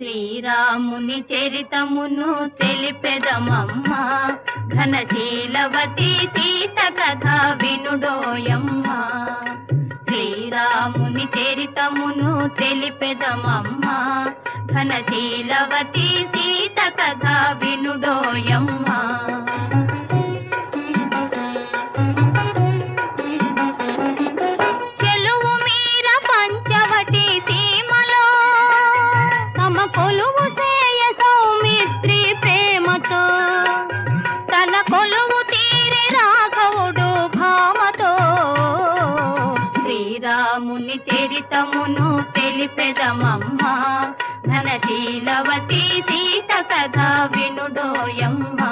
శ్రీరాముని చరితమును తెలిపెదమమ్మా, ఘనశీలవతి సీత కథ వినుడోయమ్మా. శ్రీరాముని చరితమును తెలిపెదమమ్మా, ఘనశీలవతి సీత కథ వినుడోయమ్మా. కొలువు చేయ సౌమిత్రి ప్రేమతో, తన కొలువు తీరి రాఘవుడు భామతో. శ్రీరాముని చరితమును తెలిపెదమమ్మా, ఘనశీలవతి సీత కథ వినుడోయమ్మా.